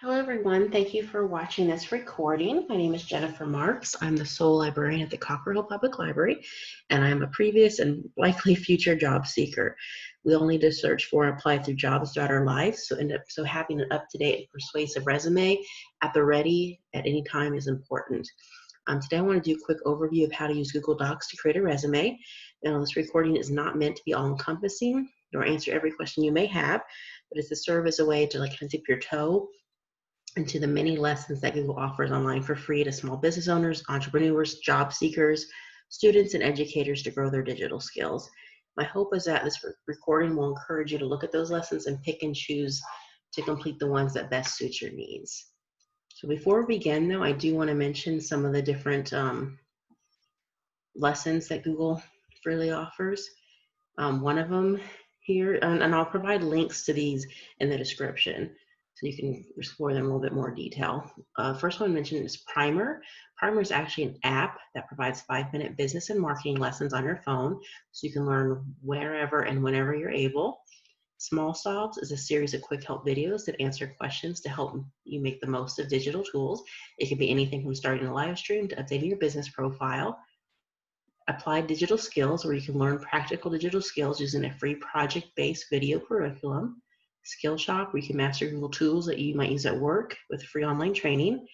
Hello, everyone. Thank you for watching this recording. My name is Jennifer Marks. I'm the sole librarian at the Cockrell Public Library, and I'm a previous and likely future job seeker. We all need to search for and apply through jobs throughout our lives, so having an up-to-date and persuasive resume at the ready at any time is important. Today I want to do a quick overview of how to use Google Docs to create a resume. Now, this recording is not meant to be all-encompassing or answer every question you may have, but it's to serve as a way to kind of dip your toe into the many lessons that Google offers online for free to small business owners, entrepreneurs, job seekers, students, and educators to grow their digital skills. My hope is that this recording will encourage you to look at those lessons and pick and choose to complete the ones that best suit your needs. So before we begin, though, I do want to mention some of the different lessons that Google freely offers. One of them here, and I'll provide links to these in the description so you can explore them in a little bit more detail. First one I mentioned is Primer. Primer is actually an app that provides 5-minute business and marketing lessons on your phone so you can learn wherever and whenever you're able. Small Solves is a series of quick help videos that answer questions to help you make the most of digital tools. It could be anything from starting a live stream to updating your business profile. Applied Digital Skills, where you can learn practical digital skills using a free project-based video curriculum. Skillshop, where you can master Google tools that you might use at work with free online training.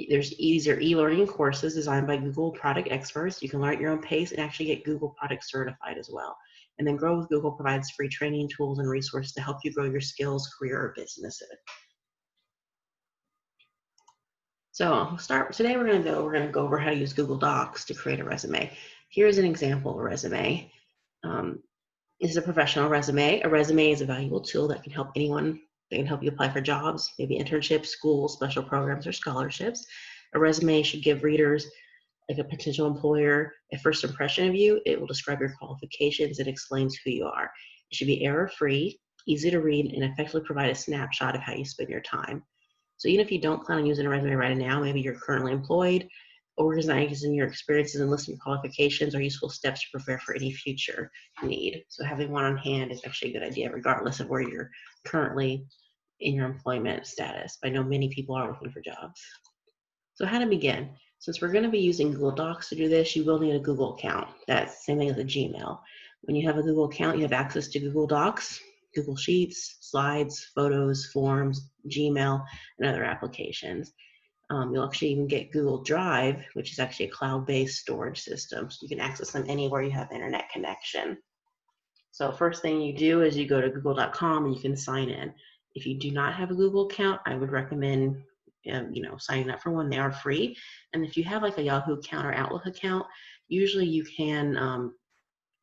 There's easier e-learning courses designed by Google product experts. You can learn at your own pace and actually get Google product certified as well. And then Grow with Google provides free training tools and resources to help you grow your skills, career, or business. So today we're going to go over how to use Google Docs to create a resume. Here's an example of a resume. This is a professional resume. A resume is a valuable tool that can help anyone. That can help you apply for jobs, maybe internships, schools, special programs, or scholarships. A resume should give readers, like a potential employer, a first impression of you. It will describe your qualifications and explains who you are. It should be error-free, easy to read, and effectively provide a snapshot of how you spend your time. So even if you don't plan on using a resume right now, maybe you're currently employed, organizing your experiences and listing qualifications are useful steps to prepare for any future need. So having one on hand is actually a good idea, regardless of where you're currently in your employment status. I know many people are looking for jobs. So how to begin? Since we're going to be using Google Docs to do this, you will need a Google account. That's the same thing as a Gmail. When you have a Google account, you have access to Google Docs, Google Sheets, Slides, Photos, Forms, Gmail, and other applications. You'll actually even get Google Drive, which is actually a cloud-based storage system. So you can access them anywhere you have internet connection. So first thing you do is you go to google.com and you can sign in. If you do not have a Google account, I would recommend signing up for one. They are free. And if you have like a Yahoo account or Outlook account, usually you can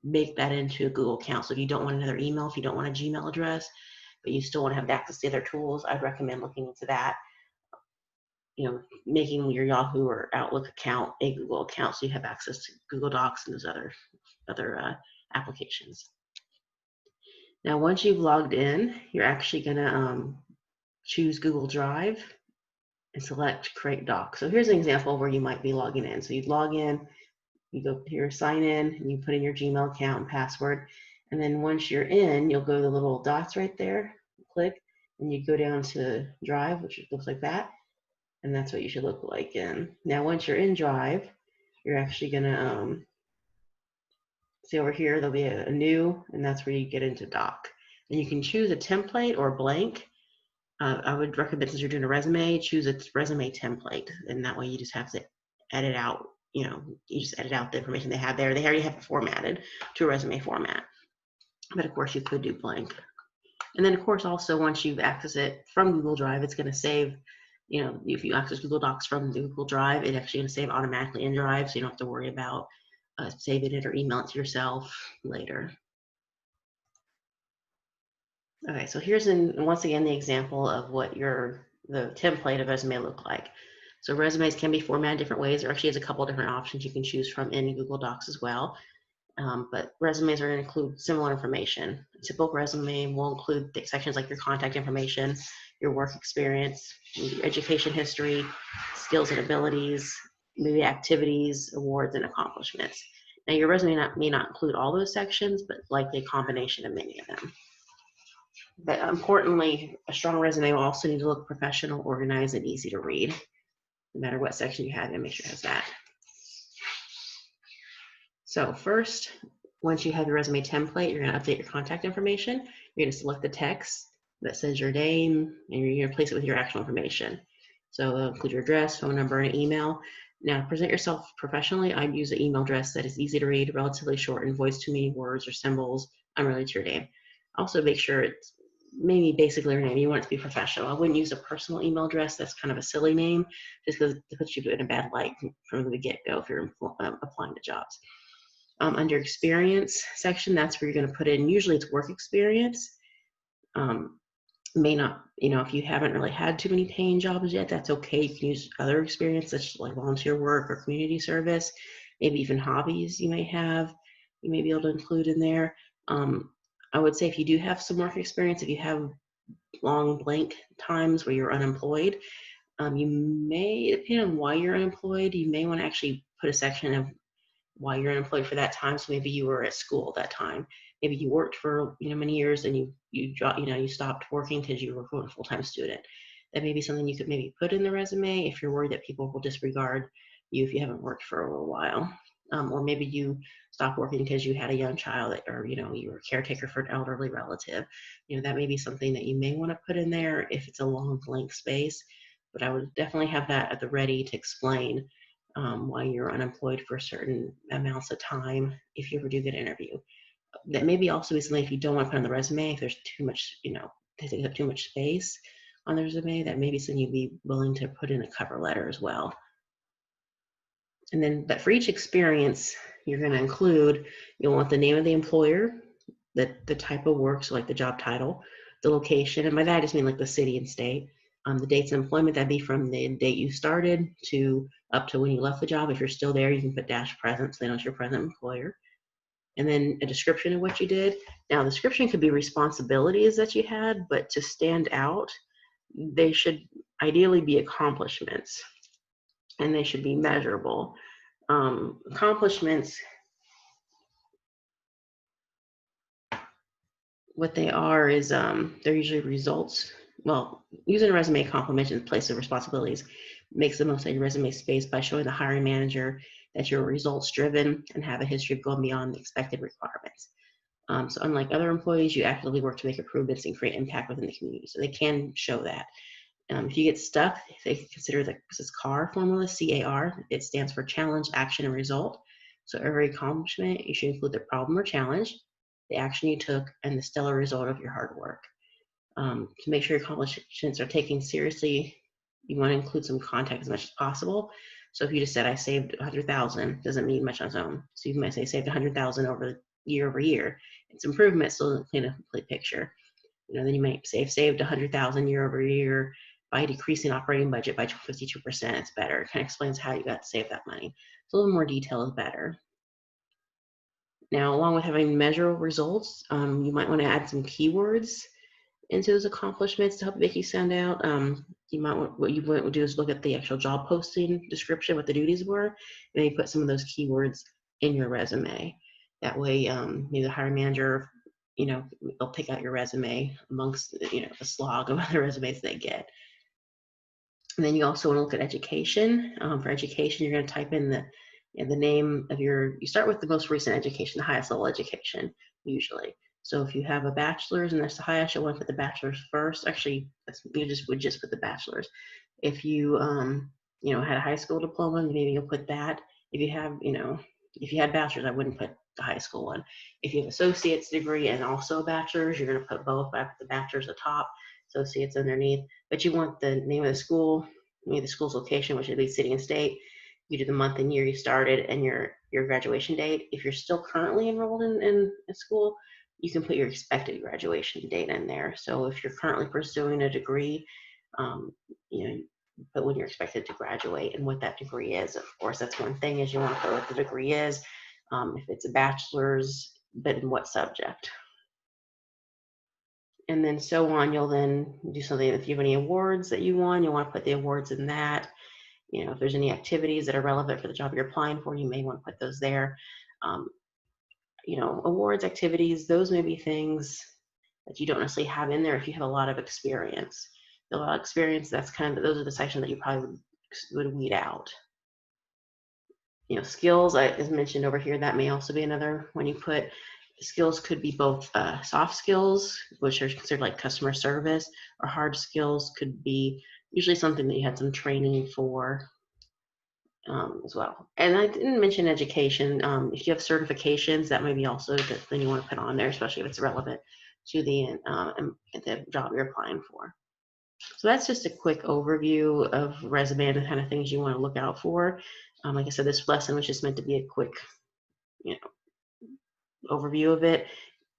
make that into a Google account. So if you don't want another email, if you don't want a Gmail address, but you still want to have access to other tools, I'd recommend looking into that. Making your Yahoo or Outlook account a Google account so you have access to Google Docs and those other applications. Now, once you've logged in, you're actually going to choose Google Drive and select Create Doc. So here's an example where you might be logging in. So you'd log in, you go here, sign in, and you put in your Gmail account and password. And then once you're in, you'll go to the little dots right there, click, and you go down to Drive, which looks like that. And that's what you should look like in. Now, once you're in Drive, you're actually gonna see over here, there'll be a new, and that's where you get into Doc. And you can choose a template or blank. I would recommend, since you're doing a resume, choose a resume template. And that way you just have to edit out, you just edit out the information they have there. They already have it formatted to a resume format. But of course you could do blank. And then of course also once you've accessed it from Google Drive, it's gonna save, if you access Google Docs from Google Drive, it's actually going to save automatically in Drive, so you don't have to worry about saving it or email it to yourself later. Okay, so here's once again the example of what the template of resume look like. So resumes can be formatted different ways. There actually is a couple different options you can choose from in Google Docs as well. But resumes are going to include similar information. A typical resume will include sections like your contact information, your work experience, your education history, skills and abilities, maybe activities, awards, and accomplishments. Now, your resume may not include all those sections, but likely a combination of many of them. But importantly, a strong resume will also need to look professional, organized, and easy to read. No matter what section you have, and make sure it has that. So first, once you have your resume template, you're going to update your contact information. You're going to select the text that says your name, and you're going to replace it with your actual information. So include your address, phone number, and email. Now, present yourself professionally. I'd use an email address that is easy to read, relatively short, and voice too many words or symbols unrelated to your name. Also, make sure it's maybe basically your name. You want it to be professional. I wouldn't use a personal email address. That's kind of a silly name, just because it puts you in a bad light from the get-go if you're applying to jobs. Under experience section, that's where you're going to put in, usually it's work experience. May not, if you haven't really had too many paying jobs yet, that's okay. You can use other experience, such as like volunteer work or community service, maybe even hobbies you may have, you may be able to include in there. I would say if you do have some work experience, if you have long blank times where you're unemployed, you may, depending on why you're unemployed, you may want to actually put a section of why you're unemployed for that time. So maybe you were at school at that time. Maybe you worked for many years and you stopped working because you were a full-time student. That may be something you could maybe put in the resume if you're worried that people will disregard you if you haven't worked for a little while. Or maybe you stopped working because you had a young child, or you were a caretaker for an elderly relative. That may be something that you may want to put in there if it's a long blank space. But I would definitely have that at the ready to explain why you're unemployed for certain amounts of time if you ever do get an interview. That maybe also be something if you don't want to put on the resume, if there's too much, they take up too much space on the resume, that may be something you'd be willing to put in a cover letter as well. And then, but for each experience, you're going to include, you'll want the name of the employer, the type of work, so like the job title, the location, and by that I just mean like the city and state. The dates of employment, that'd be from the date you started to up to when you left the job. If you're still there, you can put dash present, so they know it's your present employer. And then a description of what you did. Now, the description could be responsibilities that you had, but to stand out, they should ideally be accomplishments, and they should be measurable. Accomplishments, what they are is they're usually results. Well, using a resume complement in place of responsibilities makes the most of your resume space by showing the hiring manager that you're results driven and have a history of going beyond the expected requirements. So unlike other employees, you actively work to make improvements and create impact within the community. So they can show that. If you get stuck, they consider this CAR formula, C-A-R. It stands for challenge, action, and result. So every accomplishment, you should include the problem or challenge, the action you took, and the stellar result of your hard work. To make sure your accomplishments are taken seriously, you want to include some context as much as possible. So if you just said, I saved 100,000, doesn't mean much on its own. So you might say saved 100,000 over year. It's improvement, still in a complete picture. Then you might say saved 100,000 year over year by decreasing operating budget by 52%. It's better. It kind of explains how you got to save that money. So a little more detail is better. Now, along with having measurable results, you might want to add some keywords into those accomplishments to help make you stand out. What you might do is look at the actual job posting description, what the duties were, and then you put some of those keywords in your resume. That way, maybe the hiring manager, they'll pick out your resume amongst, the slog of other resumes they get. And then you also want to look at education. For education, you're going to type in the name of you start with the most recent education, the highest level education, usually. So if you have a bachelor's and that's the highest, you'll want to put the bachelor's first. Actually, you would just put the bachelor's. If you, had a high school diploma, maybe you'll put that. If you have, if you had bachelor's, I wouldn't put the high school one. If you have associate's degree and also a bachelor's, you're going to put both. I put the bachelor's at the top, associates underneath. But you want the name of the school, maybe the school's location, which would be city and state. You do the month and year you started and your graduation date. If you're still currently enrolled in school, you can put your expected graduation date in there. So if you're currently pursuing a degree, put when you're expected to graduate and what that degree is. Of course, that's one thing, is you want to put what the degree is. If it's a bachelor's, but in what subject. And then so on, you'll then do something. If you have any awards that you won, you'll want to put the awards in that. If there's any activities that are relevant for the job you're applying for, you may want to put those there. Awards, activities, those may be things that you don't necessarily have in there if you have a lot of experience. A lot of experience, that's kind of, those are the sections that you probably would weed out. Skills, as mentioned over here, that may also be another one you put. Skills could be both soft skills, which are considered like customer service, or hard skills could be usually something that you had some training for as well. And I didn't mention education. If you have certifications, that may be also the thing you want to put on there, especially if it's relevant to the job you're applying for. So that's just a quick overview of resume and the kind of things you want to look out for. Like I said, this lesson was just meant to be a quick, overview of it.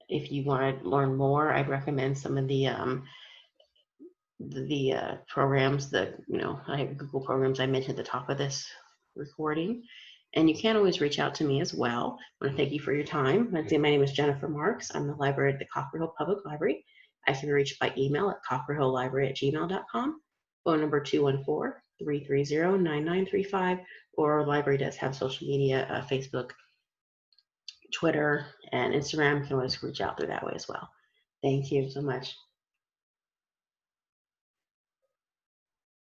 If you want to learn more, I'd recommend some of the programs that, I have Google programs I mentioned at the top of this recording. And you can always reach out to me as well. I want to thank you for your time. My name is Jennifer Marks. I'm the librarian at the Copper Hill Public Library. I can be reached by email at copperhilllibrary@gmail.com, phone number 214-330-9935, or library does have social media, Facebook, Twitter, and Instagram. You can always reach out through that way as well. Thank you so much.